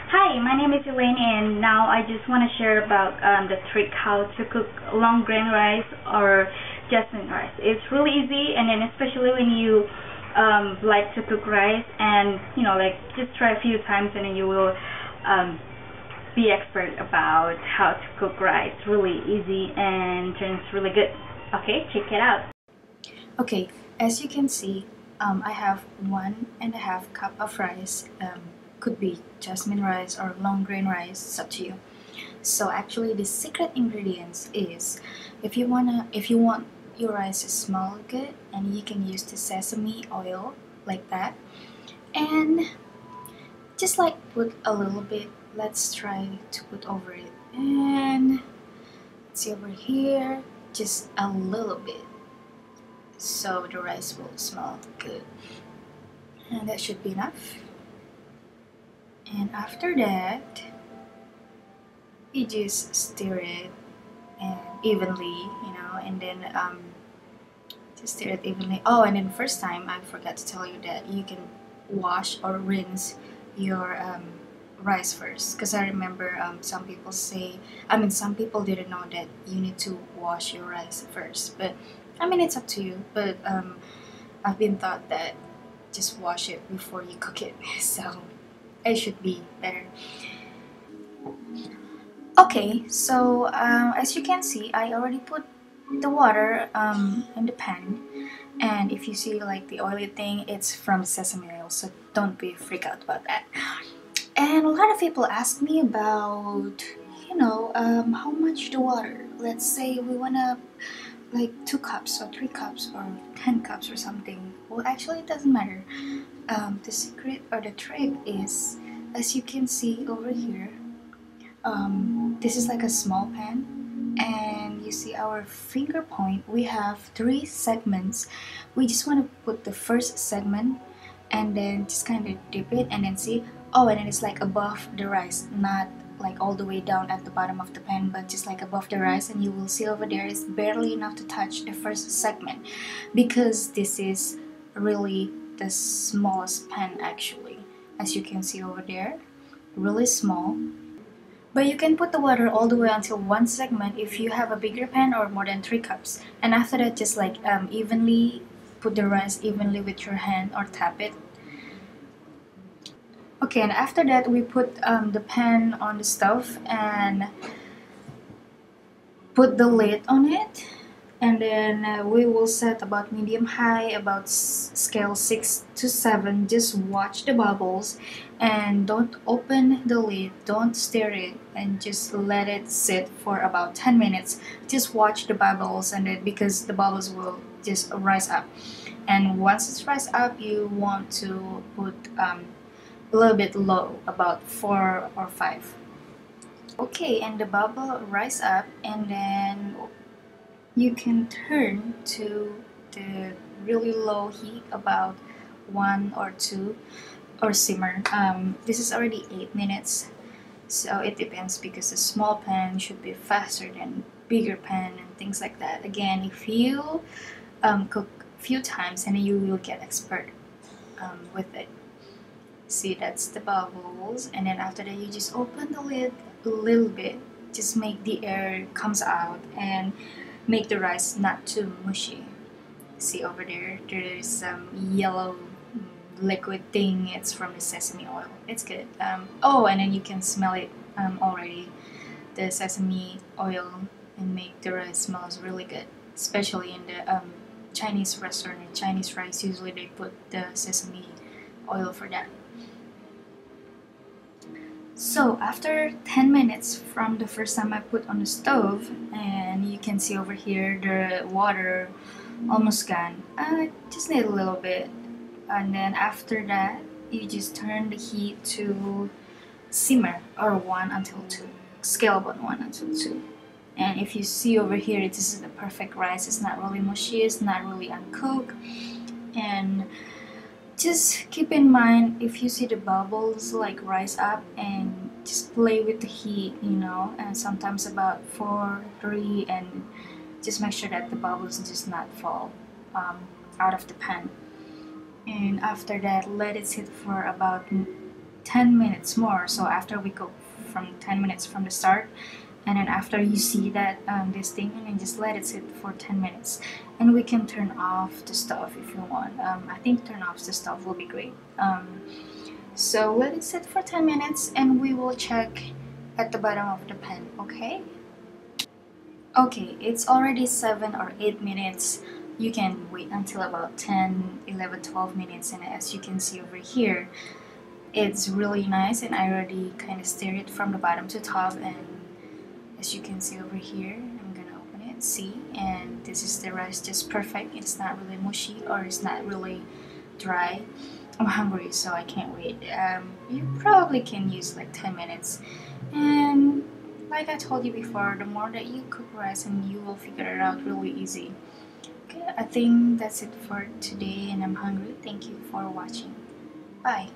Hi, my name is Elaine, and now I just want to share about the trick how to cook long grain rice or jasmine rice. It's really easy, and then especially when you like to cook rice, and like just try a few times, and then you will um, be expert about how to cook rice. Really easy and turns really good. Okay, check it out. Okay, as you can see, I have 1.5 cup of rice. Could be jasmine rice or long grain rice, it's up to you. So actually the secret ingredients is if you want your rice to smell good, and you can use the sesame oil like that. And just like put a little bit, let's try to put over it. And see over here, just a little bit, so the rice will smell good, and that should be enough. And after that, you just stir it and evenly, and then just stir it evenly. Oh, and then first time I forgot to tell you that you can wash or rinse your rice first, because I remember some people say, some people didn't know that you need to wash your rice first, but it's up to you. But I've been taught that just wash it before you cook it, so it should be better. Okay, so as you can see, I already put the water in the pan, and if you see like the oily thing, it's from sesame oil, so don't be freaked out about that. And a lot of people ask me about, how much the water. Let's say we wanna like 2 cups or 3 cups or 10 cups or something. Well, actually, it doesn't matter. The secret or the trick is, as you can see over here, this is like a small pan, and you see our finger point, we have 3 segments. We just want to put the first segment and then just kind of dip it and then see. Oh, and then it's like above the rice, not like all the way down at the bottom of the pan, but just like above the rice, and you will see over there is barely enough to touch the first segment, because this is really the smallest pan actually, as you can see over there, really small. But you can put the water all the way until 1 segment if you have a bigger pan or more than 3 cups. And after that, just like evenly put the rice evenly with your hand or tap it. Okay, and after that, we put the pan on the stove and put the lid on it. And then we will set about medium high, about scale 6 to 7. Just watch the bubbles and don't open the lid, don't stir it, and just let it sit for about 10 minutes. Just watch the bubbles, and then because the bubbles will just rise up, and once it's rise up, you want to put a little bit low, about 4 or 5. Okay, and the bubble rise up, and then you can turn to the really low heat, about 1 or 2, or simmer. This is already 8 minutes, so it depends, because a small pan should be faster than bigger pan and things like that. Again, if you cook a few times, and you will get expert with it. See, that's the bubbles, and then after that you just open the lid a little bit, just make the air comes out and make the rice not too mushy. See over there, there's some yellow liquid thing. It's from the sesame oil. It's good. Oh, and then you can smell it already, the sesame oil, and make the rice smells really good. Especially in the Chinese restaurant and Chinese rice, usually they put the sesame oil for that. So after 10 minutes from the first time I put on the stove, and you can see over here the water almost gone. Just need a little bit, and then after that you just turn the heat to simmer, or 1 until 2, scale about 1 until 2. And if you see over here, this is the perfect rice. It's not really mushy, it's not really uncooked. And just keep in mind, if you see the bubbles like rise up, and just play with the heat, and sometimes about 4, 3, and just make sure that the bubbles just not fall out of the pan. And after that, let it sit for about 10 minutes more. So after we cook from 10 minutes from the start, and then after you see that this thing, and then just let it sit for 10 minutes, and we can turn off the stove if you want. I think turn off the stove will be great. So let it sit for 10 minutes and we will check at the bottom of the pan. Okay, okay, it's already 7 or 8 minutes. You can wait until about 10, 11, 12 minutes, and as you can see over here, it's really nice, and I already kind of stir it from the bottom to top. And as you can see over here, I'm gonna open it, see, and this is the rice, just perfect. It's not really mushy or it's not really dry. I'm hungry, so I can't wait. You probably can use like 10 minutes, and like I told you before, the more that you cook rice, and you will figure it out really easy. Okay, I think that's it for today, and I'm hungry. Thank you for watching. Bye.